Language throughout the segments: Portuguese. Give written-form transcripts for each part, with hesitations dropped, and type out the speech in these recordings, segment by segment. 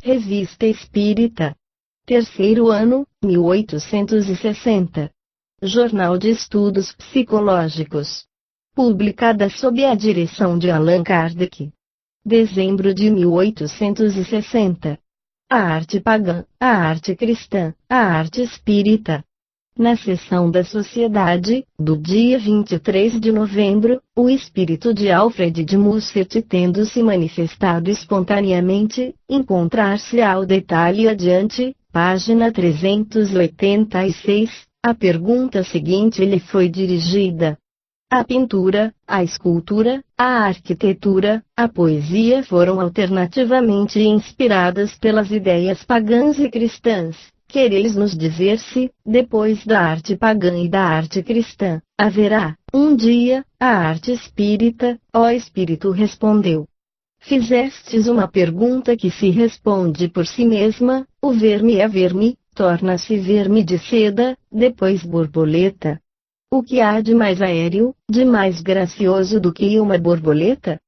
Revista Espírita. Terceiro ano, 1860. Jornal de Estudos Psicológicos. Publicada sob a direção de Allan Kardec. Dezembro de 1860. A arte pagã, a arte cristã, a arte espírita. Na seção da Sociedade, do dia 23 de novembro, o espírito de Alfred de Musset, tendo se manifestado espontaneamente, encontrar-se ao detalhe adiante, página 386, a pergunta seguinte lhe foi dirigida. A pintura, a escultura, a arquitetura, a poesia foram alternativamente inspiradas pelas ideias pagãs e cristãs. Quereis nos dizer se, depois da arte pagã e da arte cristã, haverá, um dia, a arte espírita? Ó Espírito respondeu. Fizestes uma pergunta que se responde por si mesma. O verme é verme, torna-se verme de seda, depois borboleta. O que há de mais aéreo, de mais gracioso do que uma borboleta?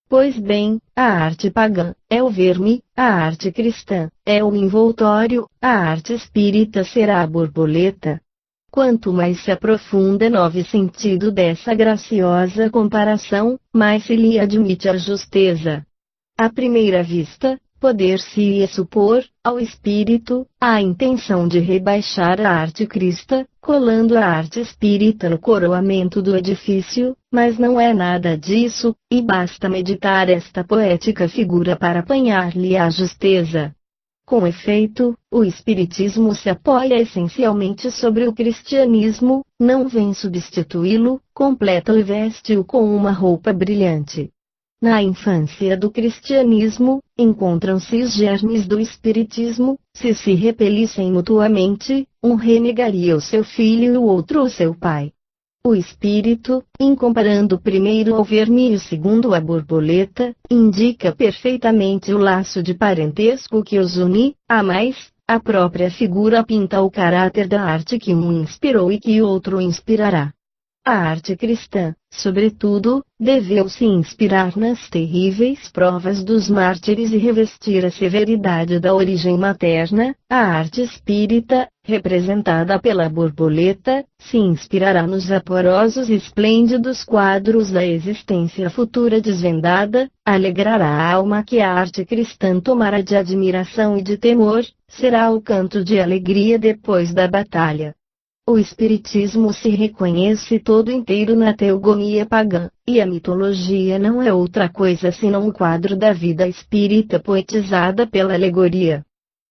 Pois bem, a arte pagã é o verme, a arte cristã é o envoltório, a arte espírita será a borboleta. Quanto mais se aprofunda no sentido dessa graciosa comparação, mais se lhe admite a justeza. À primeira vista, poder-se-ia supor, ao espírito, a intenção de rebaixar a arte cristã, colando a arte espírita no coroamento do edifício, mas não é nada disso, e basta meditar esta poética figura para apanhar-lhe a justeza. Com efeito, o espiritismo se apoia essencialmente sobre o cristianismo, não vem substituí-lo, completa-o e veste-o com uma roupa brilhante. Na infância do cristianismo, encontram-se os germes do espiritismo. Se repelissem mutuamente, um renegaria o seu filho e o outro o seu pai. O espírito, em comparando o primeiro ao verme e o segundo à borboleta, indica perfeitamente o laço de parentesco que os une. A mais, a própria figura pinta o caráter da arte que um inspirou e que outro inspirará. A arte cristã, sobretudo, deveu-se inspirar nas terríveis provas dos mártires e revestir a severidade da origem materna. A arte espírita, representada pela borboleta, se inspirará nos vaporosos e esplêndidos quadros da existência futura desvendada, alegrará a alma que a arte cristã tomará de admiração e de temor, será o canto de alegria depois da batalha. O espiritismo se reconhece todo inteiro na teogonia pagã, e a mitologia não é outra coisa senão um quadro da vida espírita poetizada pela alegoria.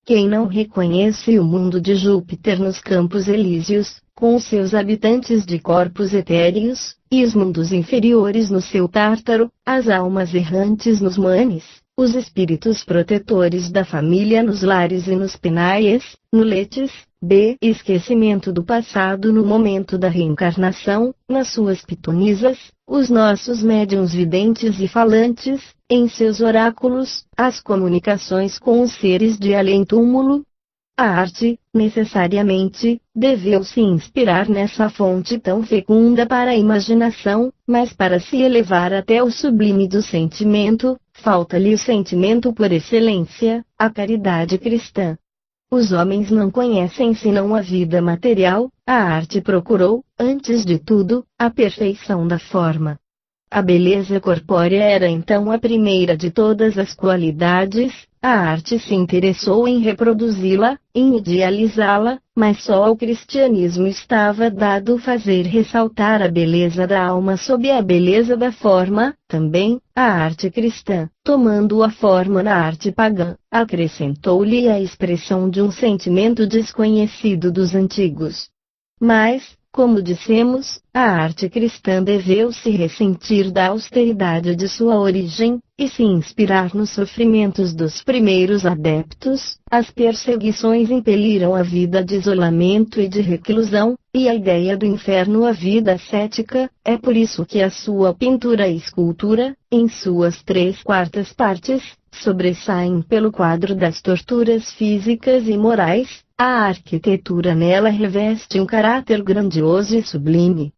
Quem não reconhece o mundo de Júpiter nos Campos Elíseos, com os seus habitantes de corpos etéreos, e os mundos inferiores no seu Tártaro, as almas errantes nos manes, os espíritos protetores da família nos lares e nos penaias, no letes, esquecimento do passado no momento da reencarnação, nas suas pitonisas, os nossos médiuns videntes e falantes, em seus oráculos, as comunicações com os seres de além-túmulo. A arte, necessariamente, deveu-se inspirar nessa fonte tão fecunda para a imaginação, mas para se elevar até o sublime do sentimento, falta-lhe o sentimento por excelência, a caridade cristã. Os homens não conhecem senão a vida material. A arte procurou, antes de tudo, a perfeição da forma. A beleza corpórea era então a primeira de todas as qualidades. A arte se interessou em reproduzi-la, em idealizá-la, mas só ao cristianismo estava dado fazer ressaltar a beleza da alma sob a beleza da forma. Também, a arte cristã, tomando a forma na arte pagã, acrescentou-lhe a expressão de um sentimento desconhecido dos antigos. Mas, como dissemos, a arte cristã deveu-se ressentir da austeridade de sua origem, e se inspirar nos sofrimentos dos primeiros adeptos. As perseguições impeliram a vida de isolamento e de reclusão, e a ideia do inferno a vida ascética. É por isso que a sua pintura e escultura, em suas 3/4 partes, sobressaem pelo quadro das torturas físicas e morais. A arquitetura nela reveste um caráter grandioso e sublime.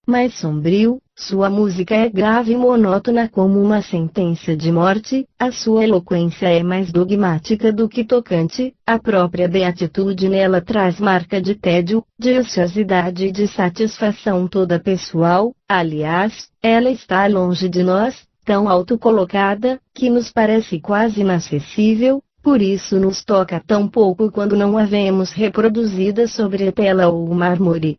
Mais sombrio, Sua música é grave e monótona como uma sentença de morte, a sua eloquência é mais dogmática do que tocante, a própria beatitude nela traz marca de tédio, de ociosidade e de satisfação toda pessoal, aliás, ela está longe de nós, tão alto colocada, que nos parece quase inacessível, por isso nos toca tão pouco quando não a vemos reproduzida sobre a tela ou o mármore.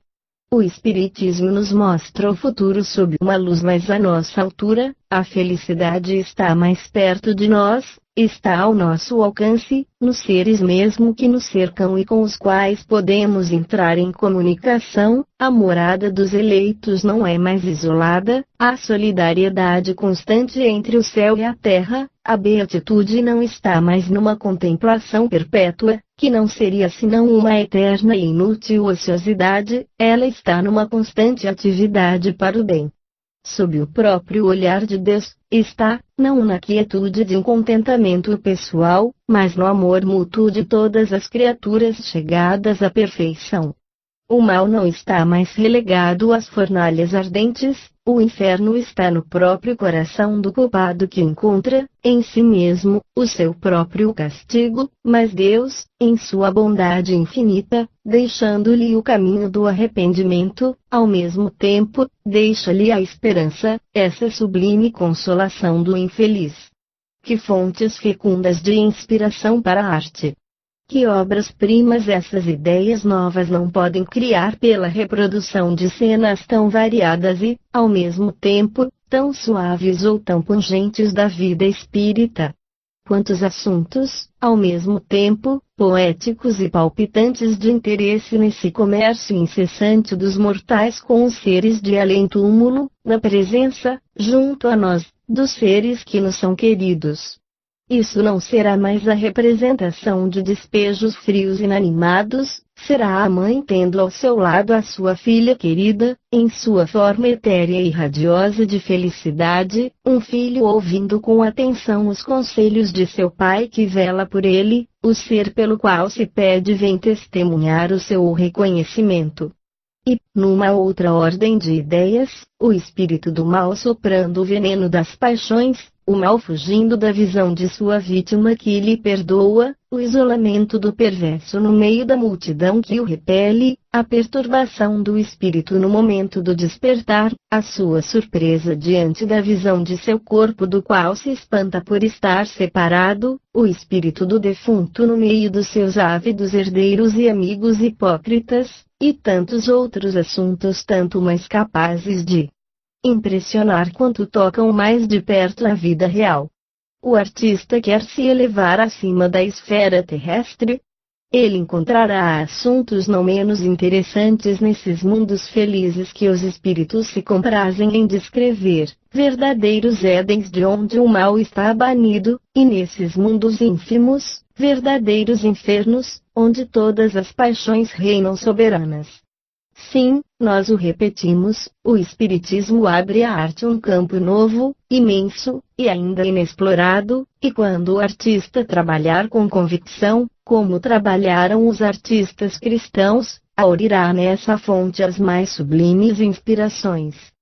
O Espiritismo nos mostra o futuro sob uma luz mais à nossa altura, a felicidade está mais perto de nós, está ao nosso alcance, nos seres mesmo que nos cercam e com os quais podemos entrar em comunicação, a morada dos eleitos não é mais isolada, há solidariedade constante entre o céu e a terra, a beatitude não está mais numa contemplação perpétua, que não seria senão uma eterna e inútil ociosidade, ela está numa constante atividade para o bem. Sob o próprio olhar de Deus, está, não na quietude de um contentamento pessoal, mas no amor mútuo de todas as criaturas chegadas à perfeição. O mal não está mais relegado às fornalhas ardentes, o inferno está no próprio coração do culpado que encontra, em si mesmo, o seu próprio castigo, mas Deus, em sua bondade infinita, deixando-lhe o caminho do arrependimento, ao mesmo tempo, deixa-lhe a esperança, essa sublime consolação do infeliz. Que fontes fecundas de inspiração para a arte! Que obras-primas essas ideias novas não podem criar pela reprodução de cenas tão variadas e, ao mesmo tempo, tão suaves ou tão pungentes da vida espírita. Quantos assuntos, ao mesmo tempo, poéticos e palpitantes de interesse nesse comércio incessante dos mortais com os seres de além-túmulo, na presença, junto a nós, dos seres que nos são queridos. Isso não será mais a representação de despejos frios e inanimados, será a mãe tendo ao seu lado a sua filha querida, em sua forma etérea e radiosa de felicidade, um filho ouvindo com atenção os conselhos de seu pai que vela por ele, o ser pelo qual se pede vem testemunhar o seu reconhecimento. E, numa outra ordem de ideias, o espírito do mal soprando o veneno das paixões, o mal fugindo da visão de sua vítima que lhe perdoa, o isolamento do perverso no meio da multidão que o repele, a perturbação do espírito no momento do despertar, a sua surpresa diante da visão de seu corpo do qual se espanta por estar separado, o espírito do defunto no meio dos seus ávidos herdeiros e amigos hipócritas, e tantos outros assuntos tanto mais capazes de impressionar quanto tocam mais de perto a vida real. O artista quer se elevar acima da esfera terrestre? Ele encontrará assuntos não menos interessantes nesses mundos felizes que os espíritos se comprazem em descrever, verdadeiros édens de onde o mal está banido, e nesses mundos ínfimos, verdadeiros infernos, onde todas as paixões reinam soberanas. Sim, nós o repetimos, o Espiritismo abre à arte um campo novo, imenso, e ainda inexplorado, e quando o artista trabalhar com convicção, como trabalharam os artistas cristãos, aurirá nessa fonte as mais sublimes inspirações.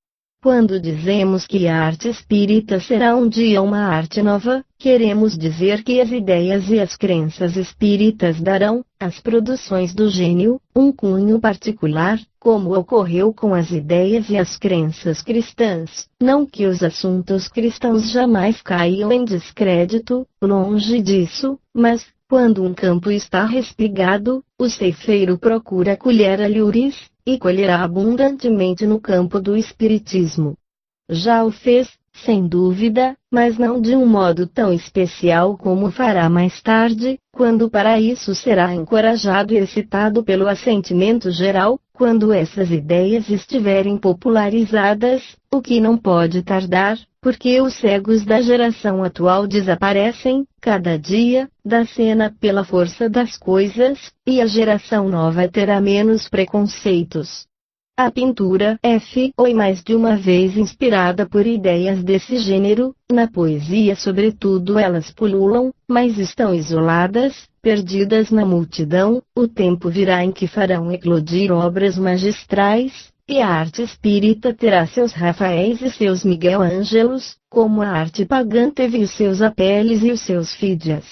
Quando dizemos que a arte espírita será um dia uma arte nova, queremos dizer que as ideias e as crenças espíritas darão, às produções do gênio, um cunho particular, como ocorreu com as ideias e as crenças cristãs. Não que os assuntos cristãos jamais caiam em descrédito, longe disso, mas, quando um campo está respigado, o ceifeiro procura colher alhures, e colherá abundantemente no campo do espiritismo. Já o fez, sem dúvida, mas não de um modo tão especial como fará mais tarde, quando para isso será encorajado e excitado pelo assentimento geral, quando essas ideias estiverem popularizadas, o que não pode tardar, porque os cegos da geração atual desaparecem, cada dia, da cena pela força das coisas, e a geração nova terá menos preconceitos. A pintura foi mais de uma vez inspirada por ideias desse gênero, na poesia sobretudo elas pululam, mas estão isoladas, perdidas na multidão, o tempo virá em que farão eclodir obras magistrais, E a arte espírita terá seus Rafaéis e seus Miguel Ângelos, como a arte pagã teve os seus Apeles e os seus Fídias.